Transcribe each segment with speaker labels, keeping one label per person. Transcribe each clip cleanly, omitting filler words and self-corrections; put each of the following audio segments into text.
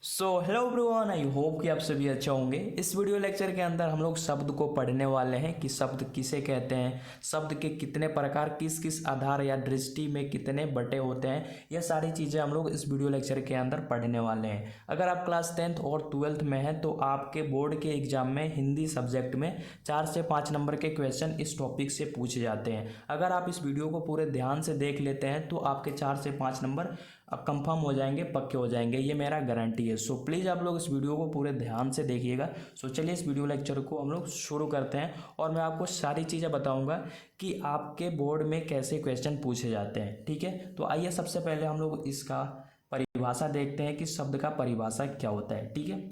Speaker 1: Hello everyone, I hope कि आप सभी अच्छे होंगे। इस वीडियो लेक्चर के अंदर हम लोग शब्द को पढ़ने वाले हैं कि शब्द किसे कहते हैं, शब्द के कितने प्रकार, किस किस आधार या दृष्टि में कितने बटे होते हैं। यह सारी चीज़ें हम लोग इस वीडियो लेक्चर के अंदर पढ़ने वाले हैं। अगर आप क्लास 10th और 12th में हैं तो आपके बोर्ड के एग्जाम में हिंदी सब्जेक्ट में 4 से 5 नंबर के क्वेश्चन इस टॉपिक से पूछे जाते हैं। अगर आप इस वीडियो को पूरे ध्यान से देख लेते हैं तो आपके 4 से 5 नंबर कंफर्म हो जाएंगे, पक्के हो जाएंगे, ये मेरा गारंटी है। सो प्लीज़ आप लोग इस वीडियो को पूरे ध्यान से देखिएगा। सो चलिए इस वीडियो लेक्चर को हम लोग शुरू करते हैं और मैं आपको सारी चीज़ें बताऊंगा कि आपके बोर्ड में कैसे क्वेश्चन पूछे जाते हैं। ठीक है, तो आइए सबसे पहले हम लोग इसका परिभाषा देखते हैं कि शब्द का परिभाषा क्या होता है। ठीक है,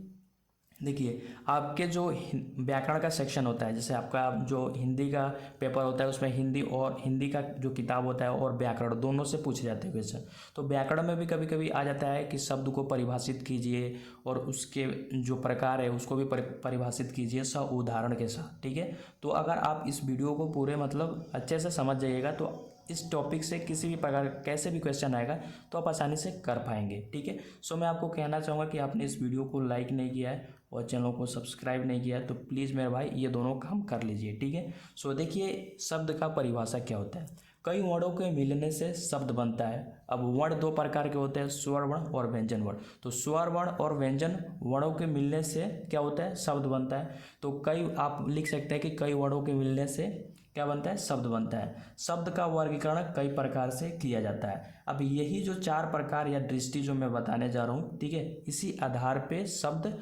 Speaker 1: देखिए आपके जो व्याकरण का सेक्शन होता है, जैसे आपका जो हिंदी का पेपर होता है उसमें हिंदी और हिंदी का जो किताब होता है और व्याकरण दोनों से पूछे जाते हैं क्वेश्चन। तो व्याकरण में भी कभी कभी आ जाता है कि शब्द को परिभाषित कीजिए और उसके जो प्रकार है उसको भी परिभाषित कीजिए उदाहरण के साथ। ठीक है, तो अगर आप इस वीडियो को पूरे मतलब अच्छे से समझ जाइएगा तो इस टॉपिक से किसी भी प्रकार कैसे भी क्वेश्चन आएगा तो आप आसानी से कर पाएंगे। ठीक है, सो मैं आपको कहना चाहूँगा कि आपने इस वीडियो को लाइक नहीं किया है और चैनल को सब्सक्राइब नहीं किया है तो प्लीज़ मेरे भाई ये दोनों काम कर लीजिए। ठीक है, सो देखिए शब्द का परिभाषा क्या होता है। कई वर्णों के मिलने से शब्द बनता है। अब वर्ण दो प्रकार के होते हैं, स्वर वर्ण और व्यंजन वर्ण। तो स्वर वर्ण और व्यंजन वर्णों के मिलने से क्या होता है, शब्द बनता है। तो कई आप लिख सकते हैं कि कई वर्णों के मिलने से क्या बनता है, शब्द बनता है। शब्द का वर्गीकरण कई प्रकार से किया जाता है। अब यही जो 4 प्रकार या दृष्टि जो मैं बताने जा रहा हूँ, ठीक है, इसी आधार पे शब्द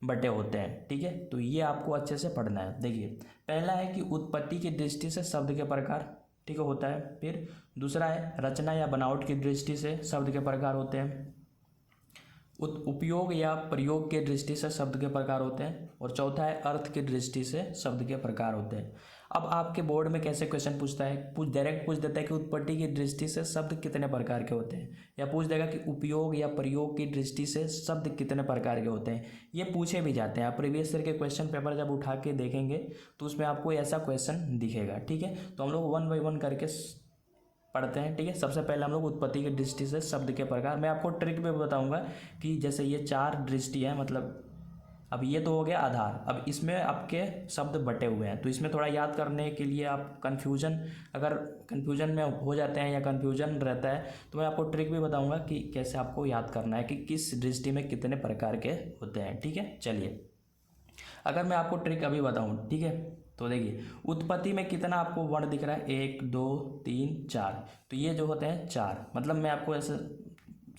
Speaker 1: बटे होते हैं। ठीक है, तो ये आपको अच्छे से पढ़ना है। देखिए पहला है कि उत्पत्ति की दृष्टि से शब्द के प्रकार, ठीक है, होता है। फिर दूसरा है रचना या बनावट की दृष्टि से शब्द के प्रकार होते हैं। उपयोग या प्रयोग के दृष्टि से शब्द के प्रकार होते हैं। और चौथा है अर्थ की दृष्टि से शब्द के प्रकार होते हैं। अब आपके बोर्ड में कैसे क्वेश्चन पूछता है, डायरेक्ट पूछ देता है कि उत्पत्ति की दृष्टि से शब्द कितने प्रकार के होते हैं, या पूछ देगा कि उपयोग या प्रयोग की दृष्टि से शब्द कितने प्रकार के होते हैं। ये पूछे भी जाते हैं। आप प्रीवियस ईयर के क्वेश्चन पेपर जब उठा के देखेंगे तो उसमें आपको ऐसा क्वेश्चन दिखेगा। ठीक है, तो हम लोग 1 बाय 1 करके पढ़ते हैं। ठीक है, सबसे पहले हम लोग उत्पत्ति की दृष्टि से शब्द के प्रकार, मैं आपको ट्रिक भी बताऊंगा कि जैसे ये 4 दृष्टि है, मतलब अब ये तो हो गया आधार। अब इसमें आपके शब्द बटे हुए हैं तो इसमें थोड़ा याद करने के लिए आप अगर कन्फ्यूजन में हो जाते हैं या कन्फ्यूजन रहता है तो मैं आपको ट्रिक भी बताऊंगा कि कैसे आपको याद करना है कि किस दृष्टि में कितने प्रकार के होते हैं। ठीक है, चलिए अगर मैं आपको ट्रिक अभी बताऊं, ठीक है, तो देखिए उत्पत्ति में कितना आपको वर्ण दिख रहा है, 1 2 3 4। तो ये जो होते हैं 4, मतलब मैं आपको ऐसे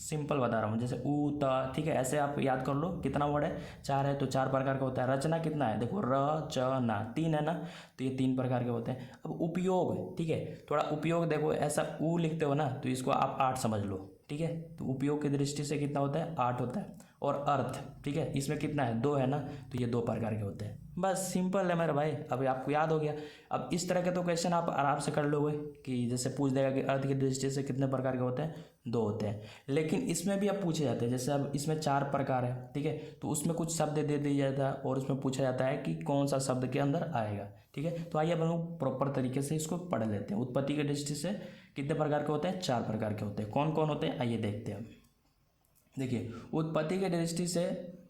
Speaker 1: सिंपल बता रहा हूँ, जैसे ऊ त, ठीक है, ऐसे आप याद कर लो कितना वर्ड है, 4 है तो 4 प्रकार का होता है। रचना कितना है, देखो र च ना, 3 है ना, तो ये 3 प्रकार के होते हैं। अब उपयोग, ठीक है, थोड़ा उपयोग देखो, ऐसा ऊ लिखते हो ना तो इसको आप 8 समझ लो। ठीक है, तो उपयोग की दृष्टि से कितना होता है, 8 होता है। और अर्थ, ठीक है, इसमें कितना है, 2 है ना, तो ये 2 प्रकार के होते हैं। बस सिंपल है मेरे भाई, अभी आपको याद हो गया। अब इस तरह के तो क्वेश्चन आप आराम से कर लोगे कि जैसे पूछ देगा कि अर्थ की दृष्टि से कितने प्रकार के होते हैं, 2 होते हैं। लेकिन इसमें भी अब पूछे जाते हैं, जैसे अब इसमें 4 प्रकार है, ठीक है, तो उसमें कुछ शब्द दे दिया जाता है और उसमें पूछा जाता है कि कौन सा शब्द के अंदर आएगा। ठीक है, तो आइए हम लोग प्रॉपर तरीके से इसको पढ़ लेते हैं। उत्पत्ति की दृष्टि से कितने प्रकार के होते हैं, 4 प्रकार के होते हैं। कौन कौन होते हैं आइए देखते हैं। देखिए उत्पत्ति की दृष्टि से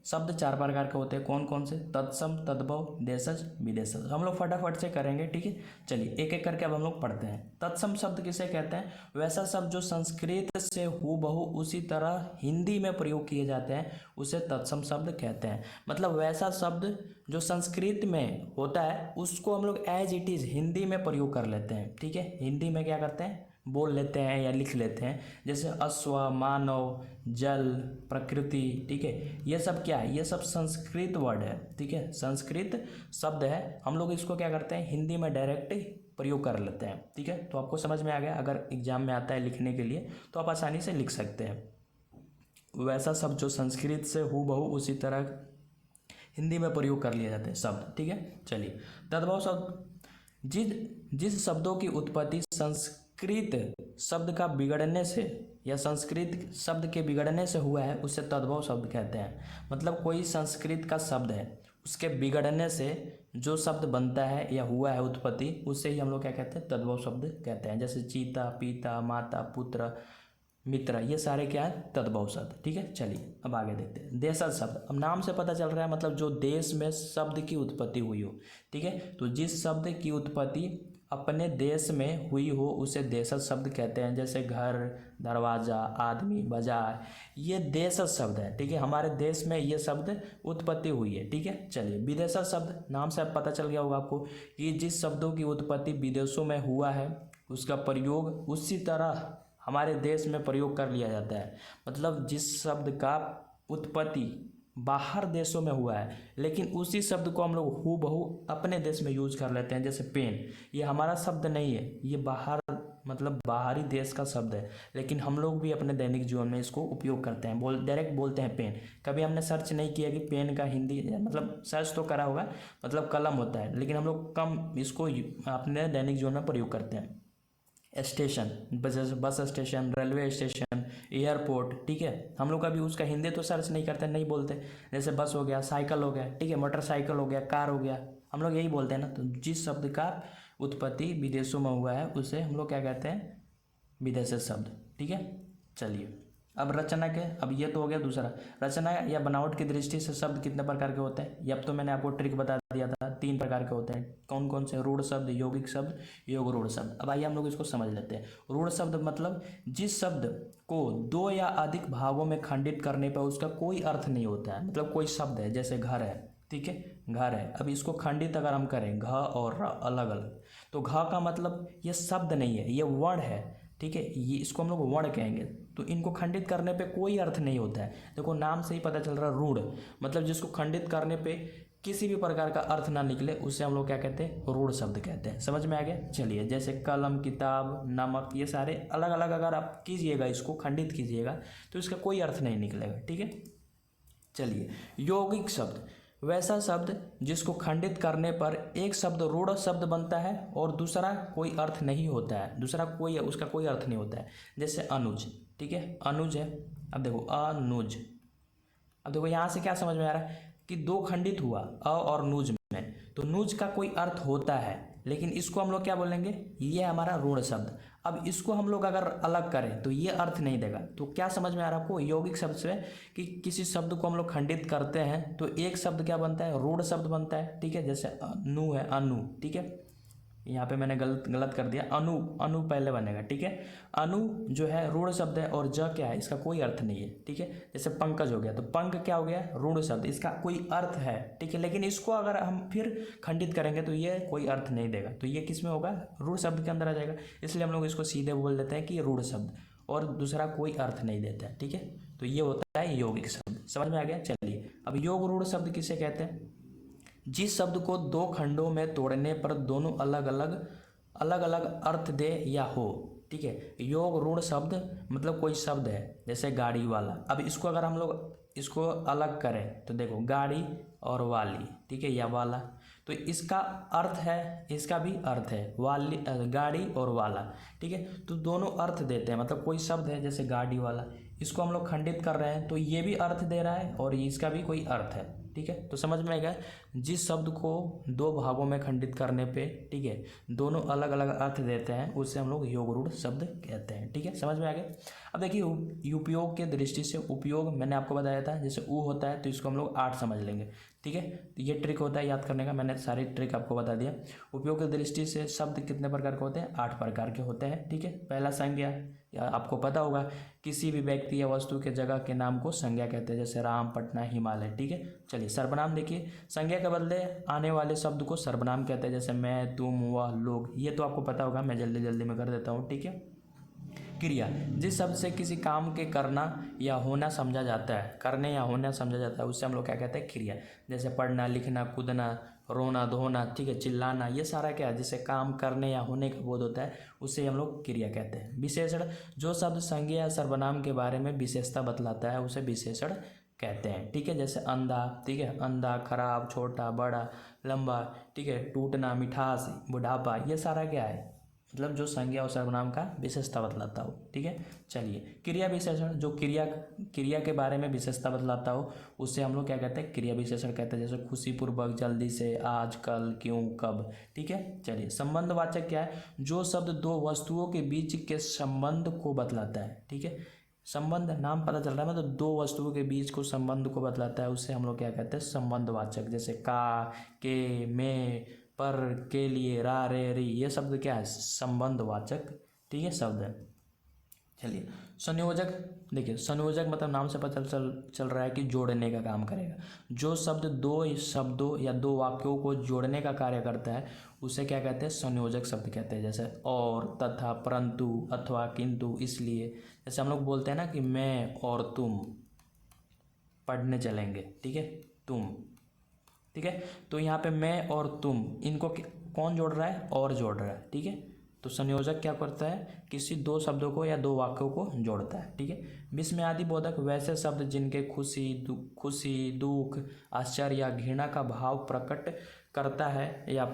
Speaker 1: शब्द 4 प्रकार के होते हैं। कौन कौन से, तत्सम, तद्भव, देशज, विदेशज। हम लोग फटाफट से करेंगे। ठीक है, चलिए एक एक करके अब हम लोग पढ़ते हैं। तत्सम शब्द किसे कहते हैं, वैसा शब्द जो संस्कृत से हूबहू उसी तरह हिंदी में प्रयोग किए जाते हैं उसे तत्सम शब्द कहते हैं। मतलब वैसा शब्द जो संस्कृत में होता है उसको हम लोग एज इट इज़ हिंदी में प्रयोग कर लेते हैं। ठीक है, हिंदी में क्या करते हैं, बोल लेते हैं या लिख लेते हैं। जैसे अश्व, मानव, जल, प्रकृति, ठीक है, ये सब क्या है, ये सब संस्कृत वर्ड है। ठीक है, संस्कृत शब्द है, हम लोग इसको क्या करते हैं, हिंदी में डायरेक्ट प्रयोग कर लेते हैं। ठीक है, तो आपको समझ में आ गया। अगर एग्जाम में आता है लिखने के लिए तो आप आसानी से लिख सकते हैं। वैसा शब्द जो संस्कृत से हूबहू उसी तरह हिंदी में प्रयोग कर लिए जाते हैं शब्द। ठीक है, चलिए तद्भव शब्द, जिस शब्दों की उत्पत्ति संस्कृत शब्द का बिगड़ने से या संस्कृत शब्द के बिगड़ने से हुआ है उसे तद्भव शब्द कहते हैं। मतलब कोई संस्कृत का शब्द है उसके बिगड़ने से जो शब्द बनता है या हुआ है उत्पत्ति, उससे ही हम लोग क्या कहते हैं, तद्भव शब्द कहते हैं। जैसे चीता, पीता, माता, पुत्र, मित्र, ये सारे क्या है, तद्भव शब्द। ठीक है, चलिए अब आगे देखते हैं। देशज शब्द, अब नाम से पता चल रहा है मतलब जो देश में शब्द की उत्पत्ति हुई हो। ठीक है, तो जिस शब्द की उत्पत्ति अपने देश में हुई हो उसे देशज शब्द कहते हैं। जैसे घर, दरवाजा, आदमी, बाजार, ये देशज शब्द है। ठीक है, हमारे देश में ये शब्द उत्पत्ति हुई है। ठीक है, चलिए विदेशज शब्द, नाम से पता चल गया होगा आपको कि जिस शब्दों की उत्पत्ति विदेशों में हुआ है उसका प्रयोग उसी तरह हमारे देश में प्रयोग कर लिया जाता है। मतलब जिस शब्द का उत्पत्ति बाहर देशों में हुआ है लेकिन उसी शब्द को हम लोग हूबहू अपने देश में यूज कर लेते हैं। जैसे पेन, ये हमारा शब्द नहीं है, ये बाहर मतलब बाहरी देश का शब्द है, लेकिन हम लोग भी अपने दैनिक जीवन में इसको उपयोग करते हैं। डायरेक्ट बोलते हैं पेन। कभी हमने सर्च नहीं किया कि पेन का हिंदी, मतलब सर्च तो करा होगा, मतलब कलम होता है, लेकिन हम लोग कम इसको अपने दैनिक जीवन में प्रयोग करते हैं। Station, bus station, railway station, airport. ठीक है, हम लोग कभी उसका हिंदी तो सर्च नहीं करते, नहीं बोलते। जैसे बस हो गया, साइकिल हो गया, ठीक है, मोटरसाइकिल हो गया, कार हो गया, हम लोग यही बोलते हैं ना। तो जिस शब्द का उत्पत्ति विदेशों में हुआ है उसे हम लोग क्या कहते हैं, विदेशी शब्द। ठीक है, चलिए अब रचना के, अब ये तो हो गया दूसरा। रचना या बनावट की दृष्टि से शब्द कितने प्रकार के होते हैं, ये अब तो मैंने आपको ट्रिक बता दिया था। 3 प्रकार के होते हैं। कौन कौन से, रूढ़ शब्द, यौगिक शब्द, योग रूढ़ शब्द। अब आइए हम लोग इसको समझ लेते हैं। रूढ़ शब्द मतलब जिस शब्द को 2 या अधिक भागों में खंडित करने पर उसका कोई अर्थ नहीं होता है। मतलब कोई शब्द है, जैसे घर है, ठीक है, घर है, अब इसको खंडित अगर हम करें घ और र अलग अलग, तो घ का मतलब ये शब्द नहीं है, ये वर्ण है। ठीक है, ये इसको हम लोग वर्ण कहेंगे। तो इनको खंडित करने पे कोई अर्थ नहीं होता है। देखो नाम से ही पता चल रहा है, रूढ़ मतलब जिसको खंडित करने पे किसी भी प्रकार का अर्थ ना निकले उसे हम लोग क्या कहते हैं, रूढ़ शब्द कहते हैं। समझ में आ गया। चलिए जैसे कलम, किताब, नमक, ये सारे अलग अलग अगर आप कीजिएगा, इसको खंडित कीजिएगा तो इसका कोई अर्थ नहीं निकलेगा। ठीक है, चलिए यौगिक शब्द, वैसा शब्द जिसको खंडित करने पर एक शब्द रूढ़ शब्द बनता है और दूसरा कोई अर्थ नहीं होता है, दूसरा कोई उसका कोई अर्थ नहीं होता है। जैसे अनुज, ठीक है, अनुज है, अब देखो अनुज, अब देखो यहाँ से क्या समझ में आ रहा है कि 2 खंडित हुआ अ और नुज में, तो नुज का कोई अर्थ होता है, लेकिन इसको हम लोग क्या बोलेंगे, ये हमारा रूढ़ शब्द। अब इसको हम लोग अगर अलग करें तो ये अर्थ नहीं देगा। तो क्या समझ में आ रहा है आपको यौगिक शब्द से, कि किसी शब्द को हम लोग खंडित करते हैं तो एक शब्द क्या बनता है, रूढ़ शब्द बनता है। ठीक है, जैसे अनु है, अनु, ठीक है, यहाँ पे मैंने गलत कर दिया, अनु, अनु पहले बनेगा। ठीक है, अनु जो है रूढ़ शब्द है और ज क्या है, इसका कोई अर्थ नहीं है। ठीक है, जैसे पंकज हो गया, तो पंक क्या हो गया, रूढ़ शब्द, इसका कोई अर्थ है। ठीक है, लेकिन इसको अगर हम फिर खंडित करेंगे तो ये कोई अर्थ नहीं देगा, तो ये किस में होगा, रूढ़ शब्द के अंदर आ जाएगा। इसलिए हम लोग इसको सीधे बोल देते हैं कि ये रूढ़ शब्द और दूसरा कोई अर्थ नहीं देता है। ठीक है, तो ये होता है यौगिक शब्द। समझ में आ गया। चलिए अब योग रूढ़ शब्द किसे कहते हैं, जिस शब्द को 2 खंडों में तोड़ने पर दोनों अलग अलग अर्थ दे या हो। ठीक है, योग रूढ़ शब्द मतलब कोई शब्द है, जैसे गाड़ी वाला। अब इसको अगर हम लोग इसको अलग करें तो देखो गाड़ी और वाली, ठीक है, या वाला, तो इसका अर्थ है, इसका भी अर्थ है, वाली, गाड़ी और वाला। ठीक है, तो दोनों अर्थ देते हैं। मतलब कोई शब्द है जैसे गाड़ी वाला, इसको हम लोग खंडित कर रहे हैं तो ये भी अर्थ दे रहा है और इसका भी कोई अर्थ है। ठीक है, तो समझ में आएगा। जिस शब्द को 2 भागों में खंडित करने पे, ठीक है, दोनों अलग अलग अर्थ देते हैं उसे हम लोग योग रूढ़ शब्द कहते हैं। ठीक है, समझ में आ गया। अब देखिए उपयोग के दृष्टि से, उपयोग मैंने आपको बताया था, जैसे ऊ होता है तो इसको हम लोग 8 समझ लेंगे। ठीक है, तो ये ट्रिक होता है याद करने का, मैंने सारी ट्रिक आपको बता दिया। उपयोग की दृष्टि से शब्द कितने प्रकार के होते हैं, 8 प्रकार के होते हैं। ठीक है, पहला संज्ञा, या आपको पता होगा किसी भी व्यक्ति या वस्तु के जगह के नाम को संज्ञा कहते हैं, जैसे राम, पटना, हिमालय। ठीक है, चलिए सर्वनाम देखिए, संज्ञा के बदले आने वाले शब्द को सर्वनाम कहते हैं, जैसे मैं, तुम, वह, लोग। ये तो आपको पता होगा, मैं जल्दी जल्दी में कर देता हूँ। ठीक है, क्रिया, जिस शब्द से किसी काम के करना या होना समझा जाता है, करने या होना समझा जाता है उसे हम लोग क्या कहते हैं, क्रिया। जैसे पढ़ना, लिखना, कूदना, रोना, धोना, ठीक है, चिल्लाना, ये सारा क्या है, जिसे काम करने या होने का बोध होता है उसे हम लोग क्रिया कहते हैं। विशेषण, जो शब्द संज्ञा या सर्वनाम के बारे में विशेषता बतलाता है उसे विशेषण कहते हैं। ठीक है, जैसे अंधा, ठीक है, अंधा, खराब, छोटा, बड़ा, लंबा, ठीक है, टूटना, मिठास, बुढ़ापा, ये सारा क्या है, मतलब जो संज्ञा और सर्वनाम का विशेषता बतलाता हो। ठीक है, चलिए क्रिया विशेषण, जो क्रिया के बारे में विशेषता बतलाता हो उससे हम लोग क्या कहते हैं, क्रिया विशेषण कहते हैं। जैसे खुशीपूर्वक, जल्दी से, आज, कल, क्यों, कब। ठीक है, चलिए संबंधवाचक क्या है, जो शब्द दो वस्तुओं के बीच के संबंध को बतलाता है। ठीक है, संबंध, नाम पता चल रहा है, मतलब दो वस्तुओं के बीच को संबंध को बतलाता है, उससे हम लोग क्या कहते हैं, संबंधवाचक। जैसे का, के, में, पर, के लिए, रा, रे, री, ये शब्द क्या है, संबंधवाचक। ठीक है, शब्द है। चलिए संयोजक, देखिए संयोजक मतलब नाम से पता चल रहा है कि जोड़ने का काम करेगा। जो शब्द दो शब्दों या दो वाक्यों को जोड़ने का कार्य करता है उसे क्या कहते हैं, संयोजक शब्द कहते हैं। जैसे और, तथा, परंतु, अथवा, किंतु, इसलिए। जैसे हम लोग बोलते हैं ना कि मैं और तुम पढ़ने चलेंगे। ठीक है, तुम। ठीक है, तो यहाँ पे मैं और तुम, इनको कौन जोड़ रहा है, और जोड़ रहा है। ठीक है, तो संयोजक क्या करता है, किसी दो शब्दों को या दो वाक्यों को जोड़ता है। ठीक है, विस्मयादि बोधक वैसे शब्द जिनके खुशी, दुख, आश्चर्य या घृणा का भाव प्रकट करता है या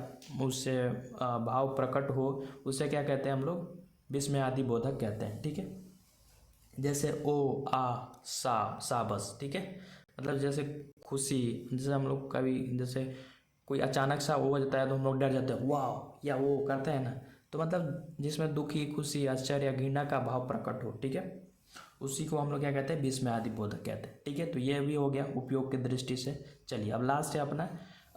Speaker 1: उससे भाव प्रकट हो, उसे क्या कहते हैं हम लोग, विस्मयादि बोधक कहते हैं। ठीक है, जैसे ओ, आ, सा बस। ठीक है, मतलब जैसे खुशी, जैसे हम लोग कभी जैसे कोई अचानक सा वो हो जाता है तो हम लोग डर जाते हैं, वाह, या वो करते हैं ना, तो मतलब जिसमें दुखी, खुशी, आश्चर्य या घृणा का भाव प्रकट हो। ठीक है, उसी को हम लोग क्या कहते हैं, विस्मयादि बोधक कहते हैं। ठीक है, तो ये भी हो गया उपयोग की दृष्टि से। चलिए अब लास्ट है अपना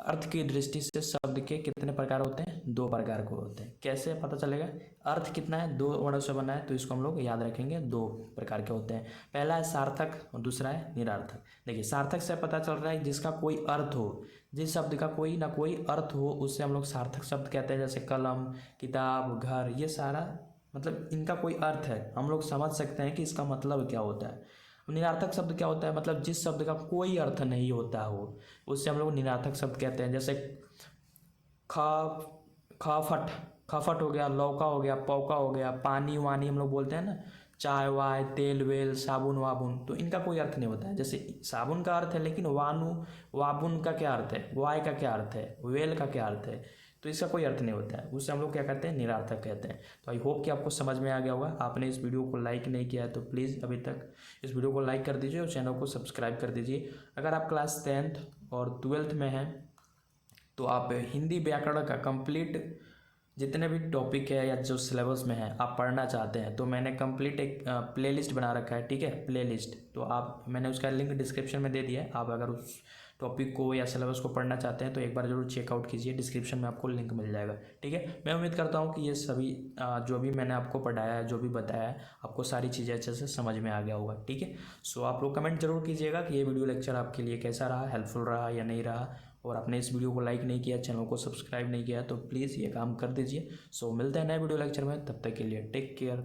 Speaker 1: अर्थ की दृष्टि से। शब्द के कितने प्रकार होते हैं, दो प्रकार के होते हैं। कैसे पता चलेगा, अर्थ कितना है, दो वर्णों से बना है, तो इसको हम लोग याद रखेंगे, दो प्रकार के होते हैं। पहला है सार्थक और दूसरा है निरार्थक। देखिए सार्थक से पता चल रहा है जिसका कोई अर्थ हो, जिस शब्द का कोई ना कोई अर्थ हो उससे हम लोग सार्थक शब्द कहते हैं। जैसे कलम, किताब, घर, ये सारा मतलब इनका कोई अर्थ है, हम लोग समझ सकते हैं कि इसका मतलब क्या होता है। निरार्थक शब्द क्या होता है, मतलब जिस शब्द का कोई अर्थ नहीं होता हो उससे हम लोग निरार्थक शब्द कहते हैं। जैसे खा खाफट, खफट हो गया, लौका हो गया, पौका हो गया, पानी वानी हम लोग बोलते हैं ना, चाय वाय, तेल वेल, साबुन वाबुन, तो इनका कोई अर्थ नहीं होता है। जैसे साबुन का अर्थ है, लेकिन वानु वाबुन का क्या अर्थ है, वाय का क्या अर्थ है, वेल का क्या अर्थ है, तो इसका कोई अर्थ नहीं होता है, उससे हम लोग क्या कहते हैं, निरार्थक कहते हैं। तो आई होप कि आपको समझ में आ गया होगा। आपने इस वीडियो को लाइक नहीं किया है तो प्लीज़ अभी तक इस वीडियो को लाइक कर दीजिए और चैनल को सब्सक्राइब कर दीजिए। अगर आप क्लास 10th और 12th में हैं तो आप हिंदी व्याकरण का कंप्लीट जितने भी टॉपिक है या जो सिलेबस में है आप पढ़ना चाहते हैं तो मैंने कंप्लीट एक प्लेलिस्ट बना रखा है। ठीक है, प्लेलिस्ट, तो आप, मैंने उसका लिंक डिस्क्रिप्शन में दे दिया है। आप अगर उस टॉपिक को या सिलेबस को पढ़ना चाहते हैं तो एक बार जरूर चेकआउट कीजिए, डिस्क्रिप्शन में आपको लिंक मिल जाएगा। ठीक है, मैं उम्मीद करता हूँ कि ये सभी जो भी मैंने आपको पढ़ाया है, जो भी बताया है, आपको सारी चीज़ें अच्छे से समझ में आ गया होगा। ठीक है, सो आप लोग कमेंट जरूर कीजिएगा कि ये वीडियो लेक्चर आपके लिए कैसा रहा, हेल्पफुल रहा या नहीं रहा। और आपने इस वीडियो को लाइक नहीं किया, चैनल को सब्सक्राइब नहीं किया तो प्लीज़ ये काम कर दीजिए। सो मिलते हैं नए वीडियो लेक्चर में, तब तक के लिए टेक केयर।